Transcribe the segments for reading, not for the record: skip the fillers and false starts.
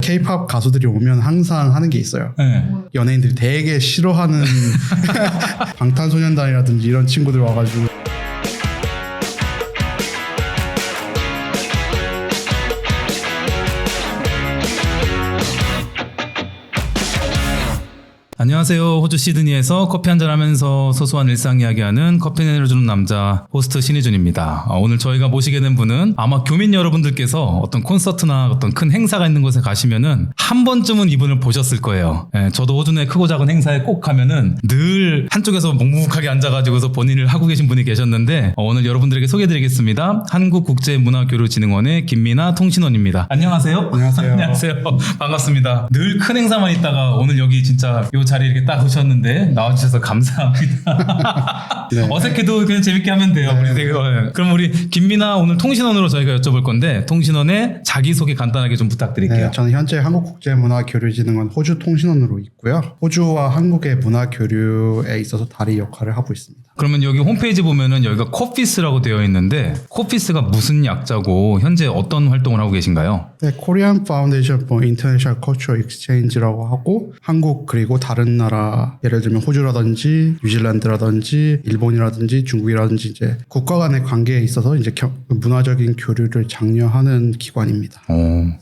K-팝 가수들이 오면 항상 하는 게 있어요. 네. 연예인들이 되게 싫어하는 방탄소년단이라든지 이런 친구들 와가지고 안녕하세요. 호주 시드니에서 커피 한잔 하면서 소소한 일상 이야기하는 커피 내려주는 남자 호스트 신희준입니다. 오늘 저희가 모시게 된 분은 아마 교민 여러분들께서 어떤 콘서트나 어떤 큰 행사가 있는 곳에 가시면은 한 번쯤은 이분을 보셨을 거예요. 저도 호주 내 크고 작은 행사에 꼭 가면은 늘 한쪽에서 묵묵하게 앉아가지고서 본인을 하고 계신 분이 계셨는데 오늘 여러분들에게 소개해드리겠습니다. 한국국제문화교류진흥원의 김미나 통신원입니다. 안녕하세요. 안녕하세요. 안녕하세요. 반갑습니다. 늘 큰 행사만 있다가 오늘 여기 진짜 요 자리에 이렇게 딱 오셨는데 나와주셔서 감사합니다. 네. 어색해도 그냥 재밌게 하면 돼요. 네. 그럼 우리 김미나 오늘 통신원으로 저희가 여쭤볼 건데 통신원의 자기소개 간단하게 좀 부탁드릴게요. 네, 저는 현재 한국국제문화교류진흥원 호주 통신원으로 있고요. 호주와 한국의 문화교류에 있어서 다리 역할을 하고 있습니다. 그러면 여기 홈페이지 보면은 여기가 코피스라고 되어 있는데 코피스가 무슨 약자고 현재 어떤 활동을 하고 계신가요? 네, Korean Foundation for International Cultural Exchange라고 하고 한국 그리고 다른 나라 예를 들면 호주라든지 뉴질랜드라든지 일본이라든지 중국이라든지 이제 국가 간의 관계에 있어서 이제 문화적인 교류를 장려하는 기관입니다.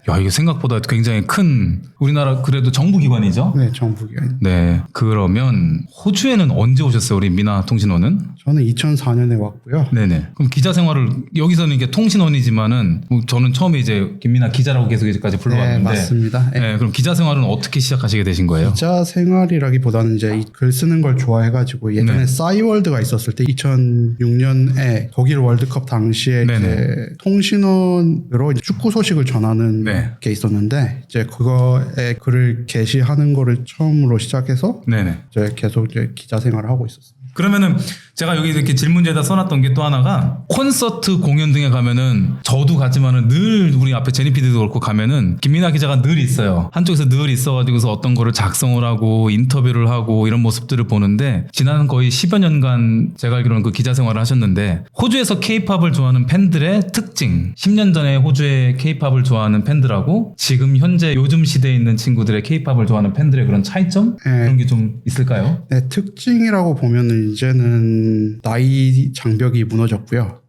야 이게 생각보다 굉장히 큰 우리나라 그래도 정부 기관이죠? 네, 정부 기관. 네. 그러면 호주에는 언제 오셨어요, 우리 미나 통신원은? 저는 2004년에 왔고요. 네네. 그럼 기자 생활을 여기서는 이게 통신원이지만은 저는 처음에 이제 김미나 기자라고 계속 이제까지 불러왔는데. 네, 맞습니다. 네. 네, 그럼 기자 생활은 어떻게 시작하시게 되신 거예요? 기자 생활이라기보다는 이제 글 쓰는 걸 좋아해가지고 예전에 네. 싸이월드가 있었을 때 2006년에 독일 월드컵 당시에 이제 통신원으로 이제 축구 소식을 전하는 네. 게 있었는데 이제 그거에 글을 게시하는 거를 처음으로 시작해서 네네. 이제 계속 이제 기자 생활을 하고 있었어요. 그러면은 제가 여기 이렇게 질문지에다 써놨던 게 또 하나가 콘서트 공연 등에 가면은 저도 갔지만은 늘 우리 앞에 제니피디도 그렇고 가면은 김미나 기자가 늘 있어요. 한쪽에서 늘 있어가지고서 어떤 거를 작성을 하고 인터뷰를 하고 이런 모습들을 보는데 지난 거의 10여 년간 제가 알기로는 그 기자 생활을 하셨는데 호주에서 K-팝을 좋아하는 팬들의 특징 10년 전에 호주의 K-팝을 좋아하는 팬들하고 지금 현재 요즘 시대에 있는 친구들의 K-팝을 좋아하는 팬들의 그런 차이점? 네. 그런 게 좀 있을까요? 네, 특징이라고 보면은 이제는 나이 장벽이 무너졌고요.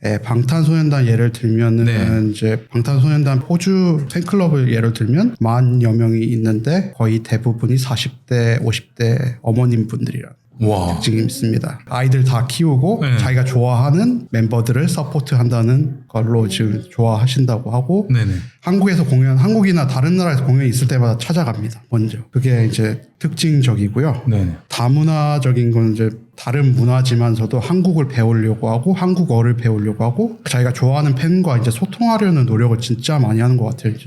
네, 방탄소년단 예를 들면은 네. 이제 방탄소년단 호주 팬클럽을 예를 들면 10,000여 명이 있는데 거의 대부분이 40대, 50대 어머님 분들이라. 와. 특징이 있습니다. 아이들 다 키우고 네. 자기가 좋아하는 멤버들을 서포트한다는 걸로 지금 좋아하신다고 하고 네네. 한국에서 공연, 한국이나 다른 나라에서 공연이 있을 때마다 찾아갑니다. 먼저. 그게 이제 특징적이고요. 네네. 다문화적인 건 이제 다른 문화지만서도 한국을 배우려고 하고 한국어를 배우려고 하고 자기가 좋아하는 팬과 이제 소통하려는 노력을 진짜 많이 하는 것 같아요. 이제.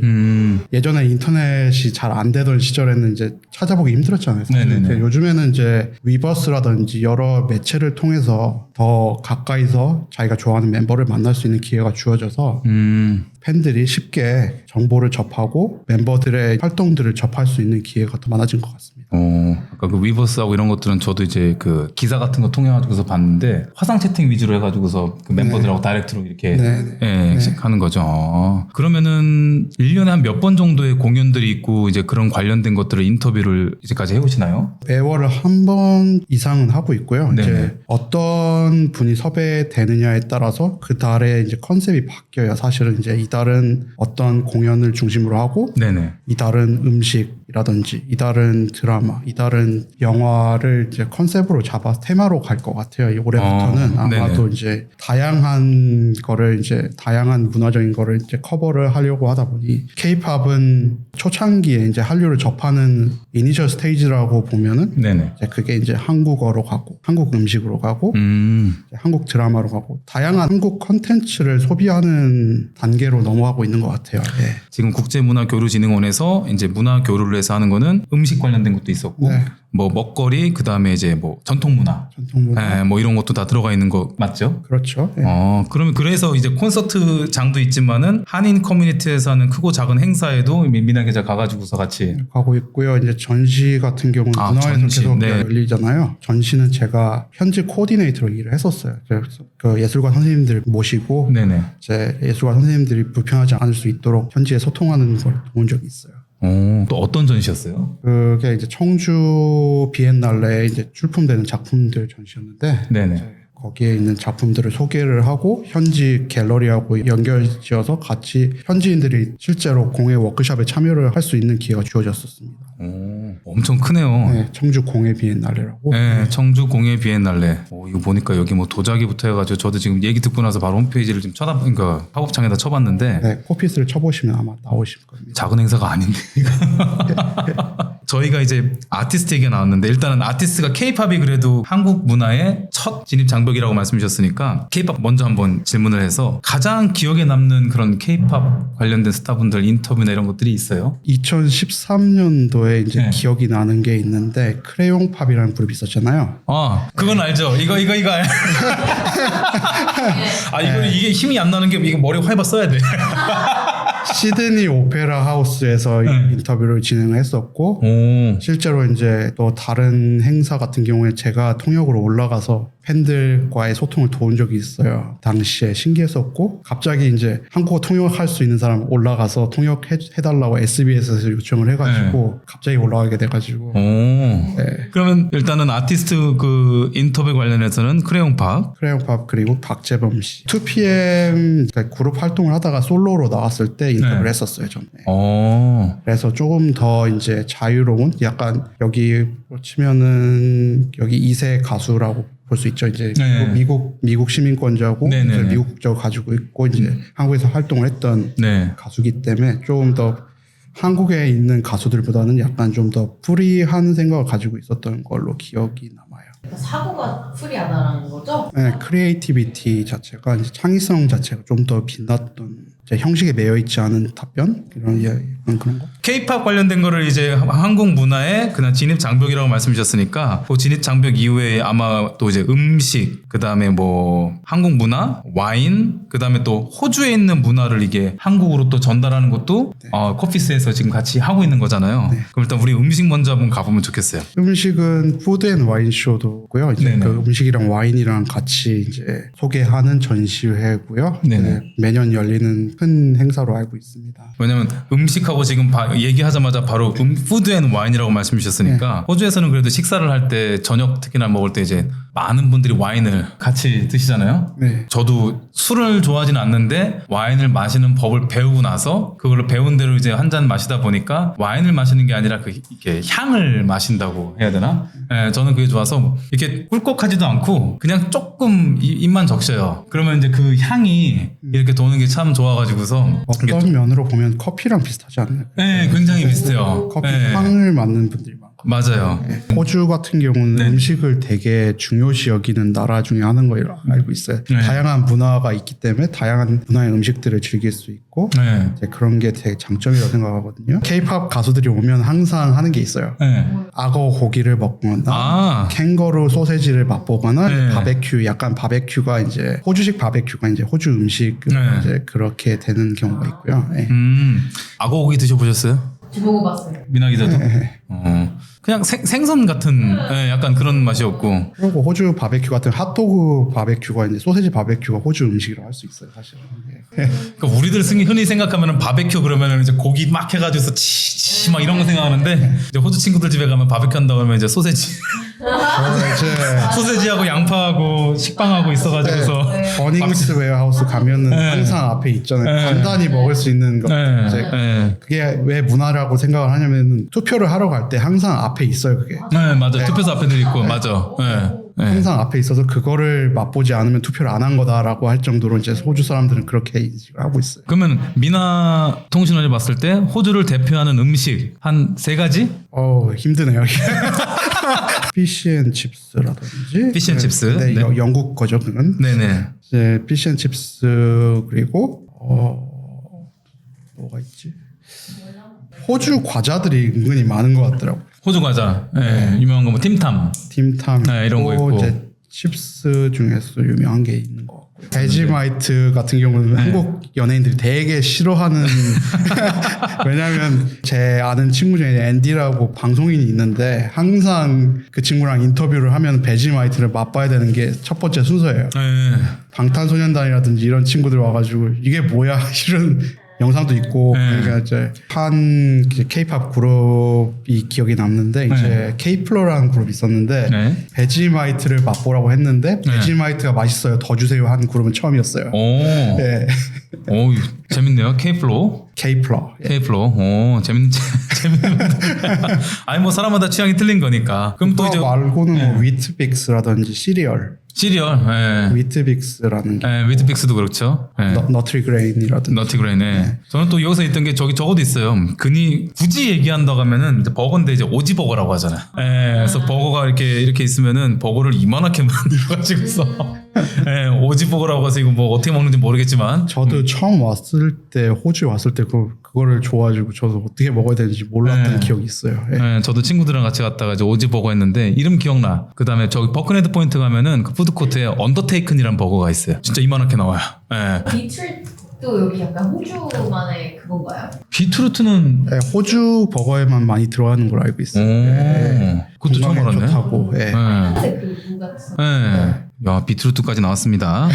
예전에 인터넷이 잘 안 되던 시절에는 이제 찾아보기 힘들었잖아요. 네네네. 요즘에는 이제 위버스라든지 여러 매체를 통해서 더 가까이서 자기가 좋아하는 멤버를 만날 수 있는 기회가 주어져서 팬들이 쉽게 정보를 접하고 멤버들의 활동들을 접할 수 있는 기회가 더 많아진 것 같습니다. 아까 그 위버스하고 이런 것들은 저도 이제 그 기사 같은 거 통해가지고서 봤는데 화상 채팅 위주로 해가지고서 그 멤버들하고 다이렉트로 이렇게 하는 거죠. 그러면은 1년에 한 몇 번 정도의 공연들이 있고 이제 그런 관련된 것들을 인터뷰를 이제까지 해오시나요? 매월 한 번 이상은 하고 있고요. 네네. 이제 어떤 분이 섭외되느냐에 따라서 그 달에 이제 컨셉이 바뀌어요. 사실은 이제 이 달은 어떤 공연을 중심으로 하고 네네. 이 달은 음식이라든지 이 달은 드라마, 이 달은 영화를 이제 컨셉으로 잡아 테마로 갈 것 같아요. 올해부터는 아마도 네네. 이제 다양한 거를 이제 다양한 문화적인 거를 이제 커버를 하려고 하다 보니 K-팝은 초창기에 이제 한류를 접하는 이니셜 스테이지라고 보면은 네네. 이제 그게 이제 한국어로 가고 한국 음식으로 가고 이제 한국 드라마로 가고 다양한 한국 컨텐츠를 소비하는 단계로 넘어가고 있는 것 같아요. 예. 지금 국제문화교류진흥원에서 이제 문화교류를 걸로 해서 하는 거는 음식 관련된 것도 있었고 네. 뭐 먹거리 그다음에 이제 뭐 전통 문화 뭐 이런 것도 다 들어가 있는 거 맞죠? 그렇죠. 네. 그러면 그래서 이제 콘서트장도 있지만은 한인 커뮤니티에서 하는 크고 작은 행사에도 민아 기자 가가지고서 같이 가고 있고요. 이제 전시 같은 경우는 문화에서 전시, 계속 네. 열리잖아요. 전시는 제가 현지 코디네이터로 일을 했었어요. 그래서 그 예술가 선생님들 모시고 네네. 제 예술가 선생님들이 불편하지 않을 수 있도록 현지에 소통하는 걸 본 적이 있어요. 또 어떤 전시였어요? 그게 이제 청주 비엔날레에 이제 출품되는 작품들 전시였는데 네네. 이제 거기에 있는 작품들을 소개를 하고 현지 갤러리하고 연결지어서 같이 현지인들이 실제로 공예 워크숍에 참여를 할 수 있는 기회가 주어졌었습니다. 엄청 크네요. 네, 청주 공예 비엔날레라고. 네, 청주 공예 비엔날레. 이거 보니까 여기 뭐 도자기부터 해가지고 저도 지금 얘기 듣고 나서 바로 홈페이지를 지금 그러니까 팝업창에다 쳐봤는데 네, 코피스를 쳐보시면 아마 나오실 겁니다. 작은 행사가 아닌데. 저희가 이제 아티스트 얘기가 나왔는데 일단은 아티스트가 K-팝이 그래도 한국 문화의 첫 진입 장벽이라고 말씀 주셨으니까 K-팝 먼저 한번 질문을 해서 가장 기억에 남는 그런 K-팝 관련된 스타분들 인터뷰나 이런 것들이 있어요? 2013년도에 이제 네. 기억이 나는 게 있는데 크레용 팝이라는 그룹이 있었잖아요. 그건 알죠. 이거 이거는 이게 힘이 안 나는 게 이거 머리 활바 써야 돼. 시드니 오페라 하우스에서 네. 인터뷰를 진행했었고 실제로 이제 또 다른 행사 같은 경우에 제가 통역으로 올라가서 팬들과의 소통을 도운 적이 있어요. 당시에 신기했었고 갑자기 이제 한국어 통역할 수 있는 사람 올라가서 통역해달라고 SBS에서 요청을 해가지고 갑자기 올라가게 돼가지고 네. 그러면 일단은 아티스트 그 인터뷰 관련해서는 크레용팝 크레용팝 그리고 박재범 씨 2PM 그러니까 그룹 활동을 하다가 솔로로 나왔을 때 인터뷰를 했었어요. 저는. 그래서 조금 더 이제 자유로운 약간 여기 치면은 여기 2세 가수라고 볼 수 있죠. 이제 네. 미국 시민권자고 네, 네, 이제 네. 미국 국적을 가지고 있고 이제 한국에서 활동을 했던 네. 가수기 때문에 조금 더 한국에 있는 가수들보다는 약간 좀 더 프리한 생각을 가지고 있었던 걸로 기억이 남아요. 그러니까 사고가 프리하다라는 거죠? 네, 크리에이티비티 자체가 이제 창의성 자체가 좀 더 빛났던 이제 형식에 매여 있지 않은 답변 이런 그런 거. K-팝 관련된 거를 이제 한국 문화의 그냥 진입 장벽이라고 말씀주셨으니까 그 진입 장벽 이후에 아마 또 이제 음식 그다음에 뭐 한국 문화 와인 그다음에 또 호주에 있는 문화를 이게 한국으로 또 전달하는 것도 네. 커피스에서 지금 같이 하고 있는 거잖아요. 네. 그럼 일단 우리 음식 먼저 한번 가보면 좋겠어요. 음식은 푸드 앤 와인 쇼도고요. 이제 네네. 그 음식이랑 와인이랑 같이 이제 소개하는 전시회고요. 네네. 네, 매년 열리는 큰 행사로 알고 있습니다. 왜냐면 음식하고 지금 얘기하자마자 바로 푸드 앤 와인이라고 말씀 주셨으니까 호주에서는 그래도 식사를 할 때 저녁 특히나 먹을 때 이제 많은 분들이 와인을 같이 드시잖아요. 네. 저도 술을 좋아하지는 않는데 와인을 마시는 법을 배우고 나서 그걸로 배운 대로 이제 한 잔 마시다 보니까 와인을 마시는 게 아니라 그 이렇게 향을 마신다고 해야 되나? 네, 저는 그게 좋아서 이렇게 꿀꺽하지도 않고 그냥 조금 입만 적셔요. 그러면 이제 그 향이 이렇게 도는 게 참 좋아가지고서 어떤 면으로 보면 커피랑 비슷하지 않나요? 네, 굉장히 비슷해요. 커피 네. 향을 맡는 분들이 많고. 맞아요. 호주 같은 경우는 네. 음식을 되게 중요시 여기는 나라 중에 하는 걸로 알고 있어요. 네. 다양한 문화가 있기 때문에 다양한 문화의 음식들을 즐길 수 있고 네. 이제 그런 게 되게 장점이라고 생각하거든요. K-팝 가수들이 오면 항상 하는 게 있어요. 네. 악어 고기를 먹거나 캥거루 소세지를 맛보거나 네. 바베큐 약간 바베큐가 이제 호주식 바베큐가 이제 호주 음식 네. 이제 그렇게 되는 경우가 있고요. 네. 악어 고기 드셔보셨어요? 먹어봤어요. 미나 기자도? 네. 그냥 생선 같은 약간 그런 맛이었고. 그리고 호주 바베큐 같은 핫도그 바베큐가 이제 소세지 바베큐가 호주 음식이라고 할 수 있어요, 사실은. 예. 그러니까 우리들 흔히 생각하면은 바베큐 그러면은 이제 고기 막 해가지고서 치치 막 이런 거 생각하는데 이제 호주 친구들 집에 가면 바베큐 한다고 하면 이제 소세지 소세지하고 양파하고 식빵하고 있어가지고서 버닝스 웨어하우스 가면은 항상 앞에 있잖아요. 간단히 먹을 수 있는 거. 이제 그게 왜 문화라고 생각을 하냐면은 투표를 하러 갈 때 항상 앞에 있어요, 그게. 네, 맞아. 투표소 앞에 늘 있고, 맞아. 네. 항상 앞에 있어서 그거를 맛보지 않으면 투표를 안 한 거다라고 할 정도로 이제 호주 사람들은 그렇게 인식을 하고 있어요. 그러면 미나 통신원이 봤을 때 호주를 대표하는 음식 한 3가지? 힘드네요. 피쉬앤칩스라든지. 피쉬앤칩스. 네, 네. 영국 거죠, 그건. 네네. 이제 피쉬앤칩스 그리고 뭐가 있지? 호주 과자들이 은근히 많은 것 같더라고요. 호주 과자, 예, 유명한 거 뭐 팀탐, 팀탐 네, 이런 거 있고. 이제 칩스 중에서도 유명한 게 있는 것 같고요. 베지마이트 같은 경우는 한국 연예인들이 되게 싫어하는 왜냐하면 제 아는 친구 중에 앤디라고 방송인이 있는데 항상 그 친구랑 인터뷰를 하면 베지마이트를 맛봐야 되는 게 첫 번째 순서예요. 예, 방탄소년단이라든지 이런 친구들 와가지고 이게 뭐야 이런 영상도 있고 그러니까 이제 한 K-팝 그룹이 기억이 남는데 이제 K-플로라는 그룹이 있었는데 네. 베지마이트를 맛보라고 했는데 베지마이트가 맛있어요 더 주세요 한 그룹은 처음이었어요. 오, 네. 오, 재밌네요. K-플로, K-플로. K-플로, 오, 재밌는. 아니 뭐 사람마다 취향이 틀린 거니까. 그럼 또 또 이제 말고는 뭐 위트빅스라든지 시리얼, 시리얼, 예, 위트빅스라는 게 예, 위트픽스도 그렇죠. 예. 너트리그레인이라든지 너티그레인에 저는 또 여기서 있던 게 저거도 있어요. 굳이 얘기한다고 하면은 이제 버거인데 이제 오지버거라고 하잖아요. 예, 그래서 버거가 이렇게 있으면은 버거를 이만하게 만들어가지고서 예, 오지버거라고 해서 이거 뭐 어떻게 먹는지 모르겠지만 저도 처음 왔을 때 호주 왔을 때 그거를 좋아가지고 저도 어떻게 먹어야 되는지 몰랐던 네. 기억이 있어요. 예. 예, 저도 친구들이랑 같이 갔다가 이제 오지버거 했는데 이름 기억나. 그 다음에 저기 버크네드 포인트 가면은 그 푸드코트에 언더테이큰이라는 버거가 있어요. 진짜 이만하게 나와요. 예. 비틀도 여기 약간 호주만의 그건가요? 비트루트는 예, 호주 버거에만 많이 들어가는 걸 알고 있어요. 오, 예. 그것도 처음 건강에 알았네. 좋다고. 예. 예. 하얀색 그무 같은. 예. 야, 비트루트까지 나왔습니다.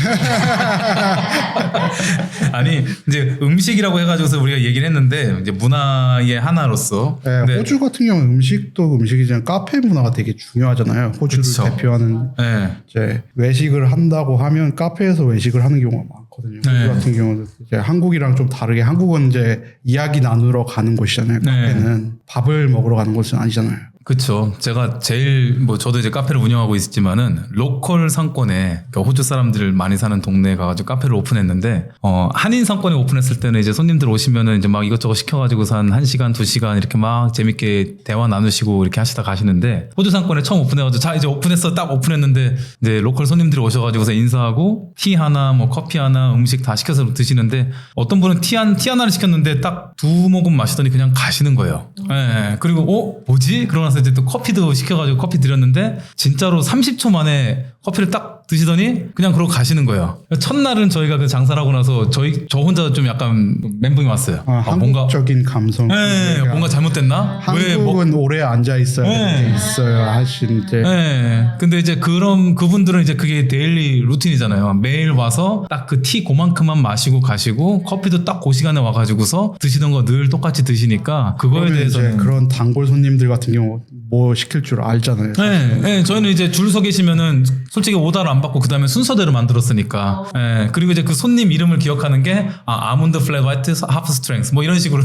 아니, 이제 음식이라고 해가지고서 우리가 얘기를 했는데, 이제 문화의 하나로서. 예, 근데, 호주 같은 경우는 음식도 음식이지만 카페 문화가 되게 중요하잖아요. 호주를 그쵸. 대표하는 예. 이제 외식을 한다고 하면 카페에서 외식을 하는 경우가 많거든요. 호주 네. 같은 경우는 이제 한국이랑 좀 다르게 한국은 이제 이야기 나누러 가는 곳이잖아요. 카페는 밥을 먹으러 가는 곳은 아니잖아요. 그쵸. 제가 제일, 저도 이제 카페를 운영하고 있지만은, 로컬 상권에, 그러니까 호주 사람들 많이 사는 동네에 가가지고 카페를 오픈했는데, 한인 상권에 오픈했을 때는 이제 손님들 오시면은 이제 막 이것저것 시켜가지고서 한 1시간, 2시간 이렇게 막 재밌게 대화 나누시고 이렇게 하시다 가시는데, 호주 상권에 처음 오픈해가지고, 자, 이제 오픈했어. 딱 오픈했는데, 이제 로컬 손님들이 오셔가지고서 인사하고, 티 하나, 뭐 커피 하나, 음식 다 시켜서 드시는데, 어떤 분은 티 하나를 시켰는데 딱 2모금 마시더니 그냥 가시는 거예요. 예. 그리고, 뭐지? 그러고 나서 이제 또 커피도 시켜가지고 커피 드렸는데 진짜로 30초 만에 커피를 딱 드시더니 그냥 그러고 가시는 거예요. 첫날은 저희가 그 장사를 하고 나서 저 혼자 좀 약간 멘붕이 왔어요. 뭔가 한국적인 감성. 네, 뭔가 잘못됐나? 한국은 오래 앉아 있어야 되는 게 있어요. 하시는데. 네. 근데 이제 그분들은 이제 그게 데일리 루틴이잖아요. 매일 와서 딱 그 티 그만큼만 마시고 가시고 커피도 딱 그 시간에 와가지고서 드시던 거 늘 똑같이 드시니까 그거에 그러면 이제 대해서는 그런 단골 손님들 같은 경우 뭐 시킬 줄 알잖아요. 네, 저희는 이제 줄 서 계시면은 솔직히 오다를 안 받고 그 다음에 순서대로 만들었으니까. 그리고 이제 그 손님 이름을 기억하는 게 아몬드 플랫 화이트 하프 스트렝스 뭐 이런 식으로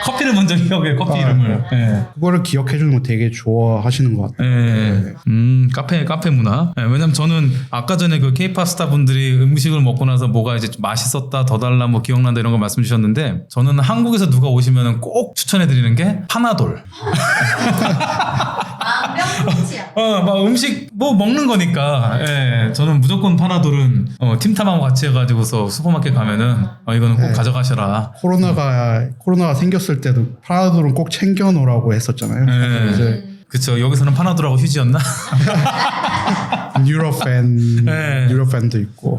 커피를 먼저 기억해 커피 이름을. 그거를 기억해 주는 거 되게 좋아하시는 것 같아요. 카페 문화. 왜냐면 저는 아까 전에 그 K-팝 스타 분들이 음식을 먹고 나서 뭐가 이제 좀 맛있었다, 더 달라, 뭐 기억난다 이런 거 말씀 주셨는데 저는 한국에서 누가 오시면은 꼭 추천해 드리는 게 파나돌. 명품치야. 막 음식 뭐 먹는 거니까. 저는 무조건 파나돌은 팀탐하고 같이 해가지고서 슈퍼마켓 가면은 이거는 꼭 가져가셔라. 코로나가 생겼을 때도 파나돌은 꼭 챙겨 놓으라고 했었잖아요. 이제 그쵸. 여기서는 파나돌하고 휴지였나? 뉴로팬도 있고.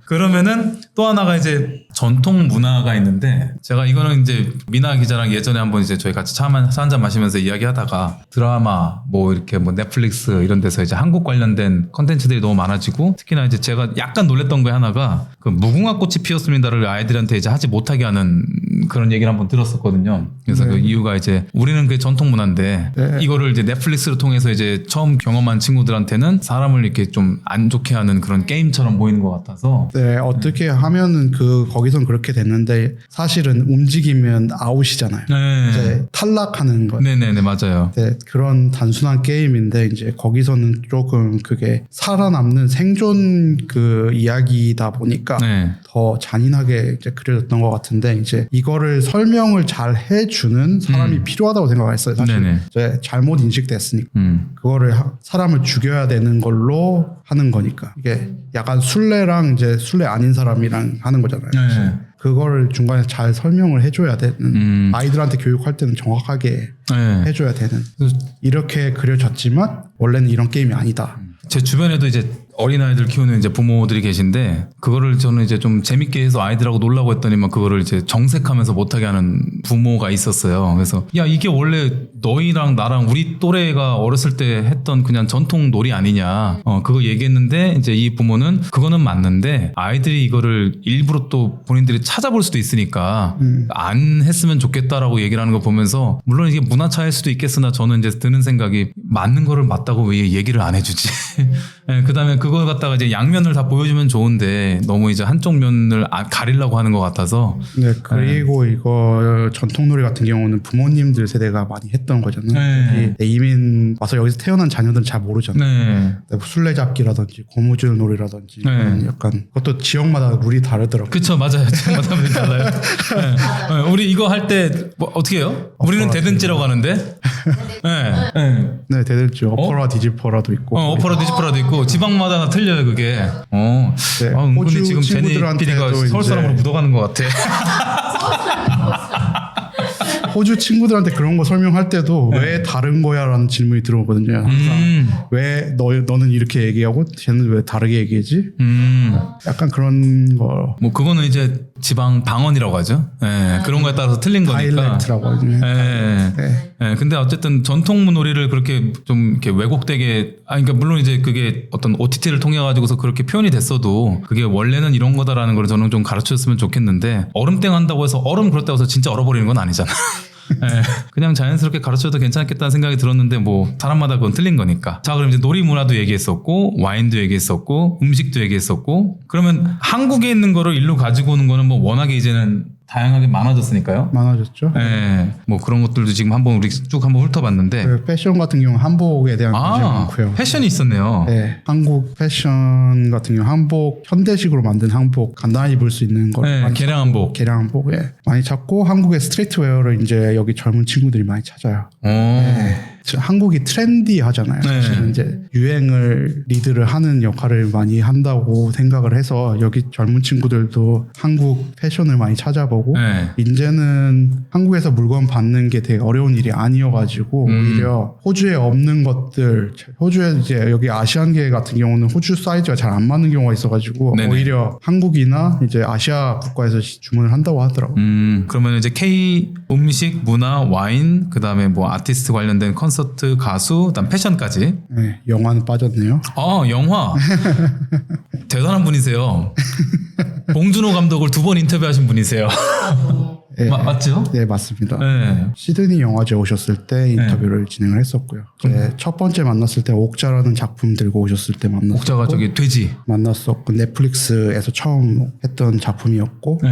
그러면은 또 하나가 이제 전통 문화가 있는데 제가 이거는 이제 미나 기자랑 예전에 한번 이제 저희 같이 차 한잔 마시면서 이야기하다가 드라마 뭐 이렇게 뭐 넷플릭스 이런 데서 이제 한국 관련된 컨텐츠들이 너무 많아지고 특히나 이제 제가 약간 놀랬던 게 하나가 그 무궁화 꽃이 피었습니다를 아이들한테 이제 하지 못하게 하는 그런 얘기를 한번 들었었거든요. 그래서 그 이유가 이제 우리는 그게 전통 문화인데 이거를 이제 넷플릭스를 통해서 이제 처음 경험한 친구들한테는 사람을 이렇게 좀 안 좋게 하는 그런 게임처럼 보이는 것 같아서 네, 어떻게 하면은 거기선 그렇게 됐는데 사실은 움직이면 아웃이잖아요. 이제 탈락하는 거. 네네네, 맞아요. 네, 그런 단순한 게임인데 이제 거기서는 조금 그게 살아남는 생존 그 이야기다 보니까 더 잔인하게 이제 그려졌던 것 같은데 이제 이거를 설명을 잘 해주는 사람이 필요하다고 생각했어요. 사실 이제 잘못 인식됐으니까 그거를 사람을 죽여야 되는 걸로 하는 거니까 이게 약간 술래랑 이제 술래 아닌 사람이랑 하는 거잖아요. 그거를 중간에 잘 설명을 해줘야 되는 아이들한테 교육할 때는 정확하게 네. 해줘야 되는 이렇게 그려졌지만 원래는 이런 게임이 아니다. 제 주변에도 이제 어린아이들 키우는 이제 부모들이 계신데 그거를 저는 이제 좀 재밌게 해서 아이들하고 놀라고 했더니만 그거를 이제 정색하면서 못하게 하는 부모가 있었어요. 그래서 야 이게 원래 너희랑 나랑 우리 또래가 어렸을 때 했던 그냥 전통 놀이 아니냐 그거 얘기했는데 이제 이 부모는 그거는 맞는데 아이들이 이거를 일부러 또 본인들이 찾아볼 수도 있으니까 안 했으면 좋겠다라고 얘기를 하는 거 보면서 물론 이게 문화 차이일 수도 있겠으나 저는 이제 드는 생각이 맞는 거를 맞다고 왜 얘기를 안 해주지? 네, 그다음에 그걸 갖다가 이제 양면을 다 보여주면 좋은데 너무 이제 한쪽 면을 가리려고 하는 것 같아서. 네, 그리고 이거 전통놀이 같은 경우는 부모님들 세대가 많이 했던 거잖아요. 네. 이민 와서 여기서 태어난 자녀들은 잘 모르잖아요. 네. 술래잡기라든지 고무줄 놀이라든지 네. 약간 그것도 지역마다 룰이 다르더라고요. 그쵸, 맞아요. 저마다 달라요. 네. 네. 우리 이거 할 때 뭐 어떻게 해요? 우리는 대든지라고 하는데. 네. 네. 네, 대들지 어퍼라 디지퍼라도 있고. 어퍼라 디지퍼라도 있고 지방마다 다 틀려요 그게. 네, 은근히 호주 지금 제니 PD가 친구들한테도 서울 이제- 사람으로 묻어가는 것 같아. 호주 친구들한테 그런 거 설명할 때도 왜 다른 거야라는 질문이 들어오거든요. 항상 왜 너는 이렇게 얘기하고 쟤는 왜 다르게 얘기하지? 약간 그런 거 뭐 그거는 이제 지방 방언이라고 하죠. 예, 그런 거에 따라서 틀린 거니까. 다일렉트라고 하죠. 예. 네. 예, 근데 어쨌든 전통 놀이를 그렇게 좀 이렇게 왜곡되게, 그러니까 물론 이제 그게 어떤 OTT를 통해 가지고서 그렇게 표현이 됐어도 그게 원래는 이런 거다라는 걸 저는 좀 가르쳐줬으면 좋겠는데 얼음땡 한다고 해서 얼음 그렇다고 해서 진짜 얼어버리는 건 아니잖아. 예, 그냥 자연스럽게 가르쳐도 괜찮겠다는 생각이 들었는데 뭐 사람마다 그건 틀린 거니까. 자, 그럼 이제 놀이 문화도 얘기했었고 와인도 얘기했었고 음식도 얘기했었고 그러면 한국에 있는 거를 일로 가지고 오는 거는 뭐 워낙에 이제는 다양하게 많아졌으니까요. 많아졌죠. 예, 뭐 그런 것들도 지금 한번 우리 쭉 한번 훑어봤는데. 그 패션 같은 경우 한복에 대한 관심이 많고요. 패션이 있었네요. 네, 한국 패션 같은 경우 한복 현대식으로 만든 한복 간단히 입을 수 있는 걸 네, 많이 개량 한복. 개량 한복 많이 찾고 한국의 스트리트웨어를 이제 여기 젊은 친구들이 많이 찾아요. 한국이 트렌디하잖아요. 네. 사실은 이제 유행을 리드를 하는 역할을 많이 한다고 생각을 해서 여기 젊은 친구들도 한국 패션을 많이 찾아보고 네. 이제는 한국에서 물건 받는 게 되게 어려운 일이 아니어가지고 오히려 호주에 없는 것들 호주에 이제 여기 아시안계 같은 경우는 호주 사이즈가 잘 안 맞는 경우가 있어가지고 네네. 오히려 한국이나 이제 아시아 국가에서 주문을 한다고 하더라고요. 그러면 이제 K 음식, 문화, 와인, 그 다음에 뭐 아티스트 관련된 콘서트, 가수, 그다음 패션까지. 네, 영화는 빠졌네요. 영화. 대단한 분이세요. 봉준호 감독을 2번 인터뷰하신 분이세요. 네, 맞죠? 네, 맞습니다. 네. 시드니 영화제 오셨을 때 인터뷰를 진행을 했었고요. 첫 번째 만났을 때 옥자라는 작품 들고 오셨을 때 만났었고 옥자가 저기 돼지. 만났었고 넷플릭스에서 처음 했던 작품이었고 네.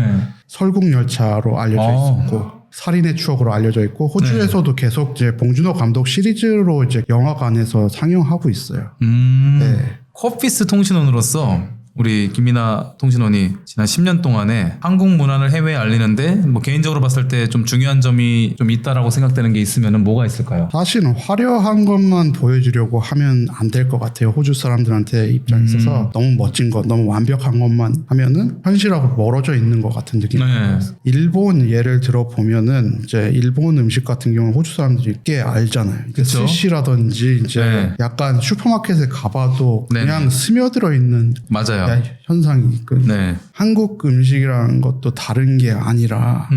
설국열차로 알려져 있었고 살인의 추억으로 알려져 있고 호주에서도 계속 이제 봉준호 감독 시리즈로 이제 영화관에서 상영하고 있어요. 네. 커피스 통신원으로서 우리 김이나 통신원이 지난 10년 동안에 한국 문화를 해외에 알리는데 뭐 개인적으로 봤을 때 좀 중요한 점이 좀 있다라고 생각되는 게 있으면은 뭐가 있을까요? 사실은 화려한 것만 보여주려고 하면 안 될 것 같아요. 호주 사람들한테 입장에 있어서 너무 멋진 것, 너무 완벽한 것만 하면은 현실하고 멀어져 있는 것 같은 느낌이 들어요. 일본 예를 들어 보면은 이제 일본 음식 같은 경우는 호주 사람들이 꽤 알잖아요. 그쵸? 스시라든지 이제 네. 약간 슈퍼마켓에 가봐도 네네. 그냥 스며들어 있는 맞아요. 현상이 있거든요. 네. 한국 음식이라는 것도 다른 게 아니라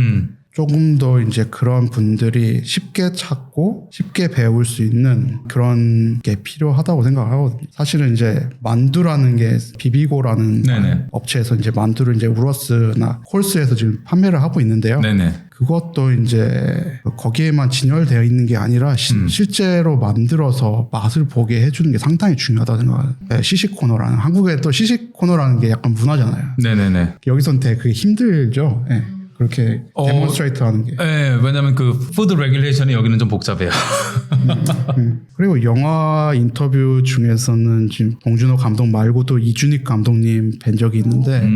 조금 더 이제 그런 분들이 쉽게 찾고 쉽게 배울 수 있는 그런 게 필요하다고 생각하거든요. 사실은 이제 만두라는 게 비비고라는 네네. 업체에서 이제 만두를 이제 우러스나 콜스에서 지금 판매를 하고 있는데요. 네네. 그것도 이제 거기에만 진열되어 있는 게 아니라 실제로 만들어서 맛을 보게 해주는 게 상당히 중요하다고 생각해요. 시식 코너라는 한국에 또 시식 코너라는 게 약간 문화잖아요. 네네네. 여기선 되게 그게 힘들죠. 예. 그렇게 데몬스트레이트 하는 게. 네, 왜냐면 그 푸드 레귤레이션이 여기는 좀 복잡해요. 그리고 영화 인터뷰 중에서는 지금 봉준호 감독 말고도 이준익 감독님 뵌 적이 있는데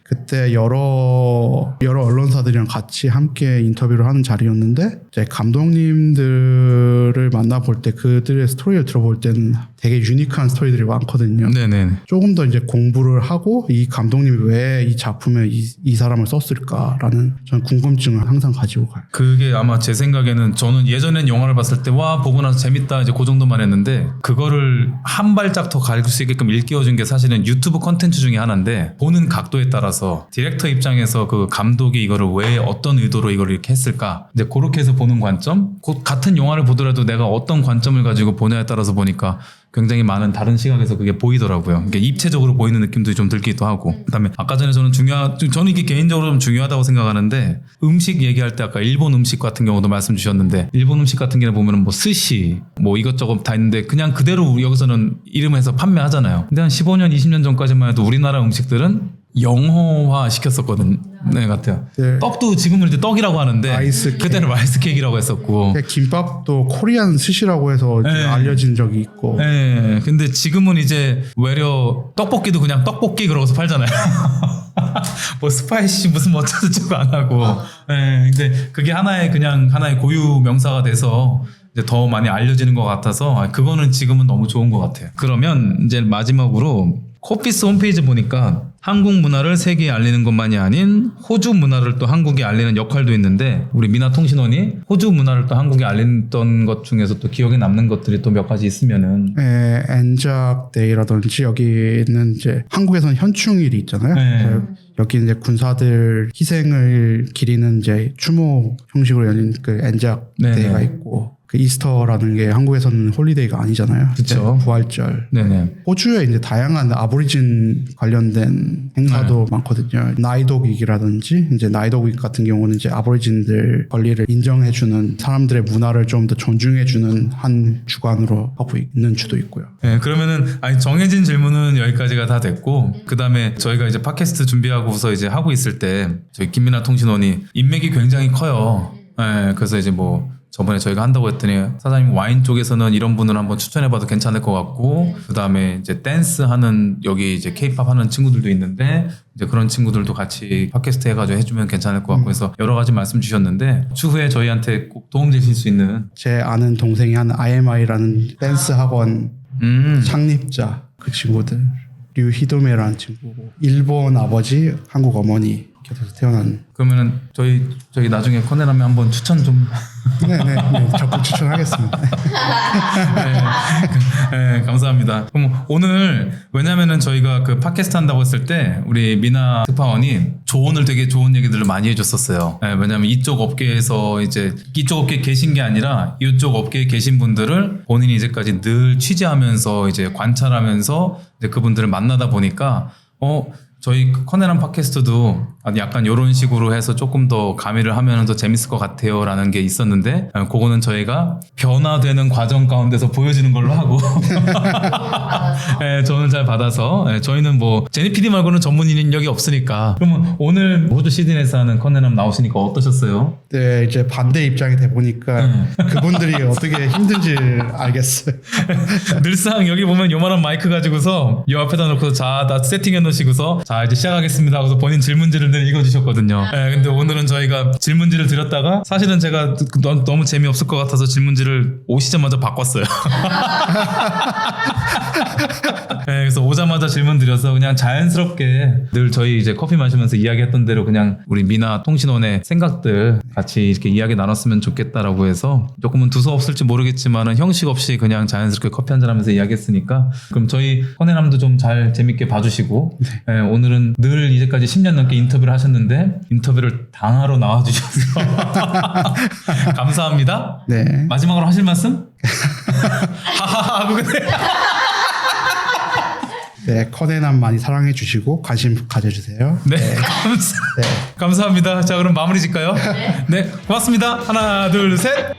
그때 여러 언론사들이랑 같이 함께 인터뷰를 하는 자리였는데 이제 감독님들을 만나볼 때 그들의 스토리를 들어볼 때는 되게 유니크한 스토리들이 많거든요. 네네. 조금 더 이제 공부를 하고 이 감독님이 왜 이 작품에 이 사람을 썼을까라는 저는 궁금증을 항상 가지고 가요. 그게 아마 제 생각에는 저는 예전엔 영화를 봤을 때 와 보고 나서 재밌다 이제 그 정도만 했는데 그거를 한 발짝 더 갈 수 있게끔 일깨워준 게 사실은 유튜브 컨텐츠 중에 하나인데 보는 각도에 따라서 디렉터 입장에서 그 감독이 이거를 왜 어떤 의도로 이걸 이렇게 했을까 이제 그렇게 해서 보는 관점 곧 같은 영화를 보더라도 내가 어떤 관점을 가지고 보냐에 따라서 보니까 굉장히 많은 다른 시각에서 그게 보이더라고요. 이게 입체적으로 보이는 느낌도 좀 들기도 하고. 그다음에 아까 전에 저는 저는 이게 개인적으로 좀 중요하다고 생각하는데 음식 얘기할 때 아까 일본 음식 같은 경우도 말씀 주셨는데 일본 음식 같은 경우는 보면은 뭐 스시 뭐 이것저것 다 있는데 그냥 그대로 우리 여기서는 이름해서 판매하잖아요. 근데 한 15년 20년 전까지만 해도 우리나라 음식들은 영어화 시켰었거든. 네, 같아요. 네. 떡도 지금은 이제 떡이라고 하는데 라이스 케이크. 그때는 라이스 케이크라고 했었고. 김밥도 코리안 스시라고 해서 이제 네. 알려진 적이 있고. 네, 근데 지금은 이제 외려 떡볶이도 그냥 떡볶이 그러고서 팔잖아요. 뭐 스파이시 무슨 뭐 어쩌고저쩌고 안 하고. 네, 근데 그게 하나의 고유 명사가 돼서 이제 더 많이 알려지는 것 같아서 그거는 지금은 너무 좋은 것 같아요. 그러면 이제 마지막으로 코피스 홈페이지 보니까 한국 문화를 세계에 알리는 것만이 아닌 호주 문화를 또 한국에 알리는 역할도 있는데 우리 미나통신원이 호주 문화를 또 한국에 알렸던 것 중에서 또 기억에 남는 것들이 또 몇 가지 있으면은 엔작 데이라든지 여기는 이제 한국에서는 현충일이 있잖아요. 네. 여기 이제 군사들 희생을 기리는 이제 추모 형식으로 열린 그 엔작 네네. 데이가 있고 그 이스터라는 게 한국에서는 홀리데이가 아니잖아요. 그쵸. 이제 부활절. 네네. 호주에 이제 다양한 아보리진 관련된 행사도 많거든요. 나이도기라든지 이제 나이도기 같은 경우는 이제 아보리진들 권리를 인정해주는 사람들의 문화를 좀 더 존중해주는 한 주관으로 하고 있는 주도 있고요. 네, 그러면은 정해진 질문은 여기까지가 다 됐고 그 다음에 저희가 이제 팟캐스트 준비하고서 이제 하고 있을 때 저희 김민아 통신원이 인맥이 굉장히 커요. 네, 그래서 이제 뭐 저번에 저희가 한다고 했더니 사장님 와인 쪽에서는 이런 분을 한번 추천해봐도 괜찮을 것 같고 그 다음에 이제 댄스 하는 여기 이제 케이팝 하는 친구들도 있는데 이제 그런 친구들도 같이 팟캐스트 해가지고 해주면 괜찮을 것 같고 해서 여러 가지 말씀 주셨는데 추후에 저희한테 꼭 도움 되실 수 있는 제 아는 동생이 한 IMI라는 댄스 학원 창립자 그 친구들 류히도메라는 친구고 일본 아버지 한국 어머니 곁에서 태어난 그러면은 저희 나중에 커내라면 한번 추천 좀 네네 적극 추천하겠습니다. 네, 감사합니다. 그럼 오늘 왜냐면은 저희가 그 팟캐스트 한다고 했을 때 우리 미나 특파원이 조언을 되게 좋은 얘기들을 많이 해줬었어요. 네, 왜냐면 이쪽 업계에서 이제 이쪽 업계에 계신 게 아니라 이쪽 업계에 계신 분들을 본인이 이제까지 늘 취재하면서 이제 관찰하면서 이제 그분들을 만나다 보니까 저희 커네란 팟캐스트도 약간 이런 식으로 해서 조금 더 가미를 하면 더 재밌을 것 같아요 라는 게 있었는데 그거는 저희가 변화되는 과정 가운데서 보여주는 걸로 하고 네, 저는 잘 받아서 저희는 뭐 제니 PD 말고는 전문 인력이 없으니까 그러면 오늘 호주 시드니에서 하는 커네란 나오시니까 어떠셨어요? 네 이제 반대 입장이 돼 보니까 그분들이 어떻게 힘든지 알겠어요. 늘상 여기 보면 요만한 마이크 가지고서 이 앞에다 놓고서 자 다 세팅해 놓으시고서 자 이제 시작하겠습니다 하고서 본인 질문지를 늘 읽어주셨거든요. 네, 근데 오늘은 저희가 질문지를 드렸다가 사실은 제가 너무 재미없을 것 같아서 질문지를 오시자마자 바꿨어요. 네, 그래서 오자마자 질문 드려서 그냥 자연스럽게 늘 저희 이제 커피 마시면서 이야기했던 대로 그냥 우리 미나 통신원의 생각들 같이 이렇게 이야기 나눴으면 좋겠다라고 해서 조금은 두서없을지 모르겠지만은 형식 없이 그냥 자연스럽게 커피 한잔 하면서 이야기했으니까 그럼 저희 커네남도 좀 잘 재밌게 봐주시고 네, 오늘은 늘 이제까지 10년 넘게 인터뷰를 하셨는데 인터뷰를 당하러 나와주셔서 감사합니다. 네. 마지막으로 하실 말씀? 하하하 하고 그래. 네, 커네남 많이 사랑해 주시고 관심 가져주세요. 네, 네. 감사합니다. 자, 그럼 마무리 짓까요? 네, 고맙습니다. 하나, 둘, 셋.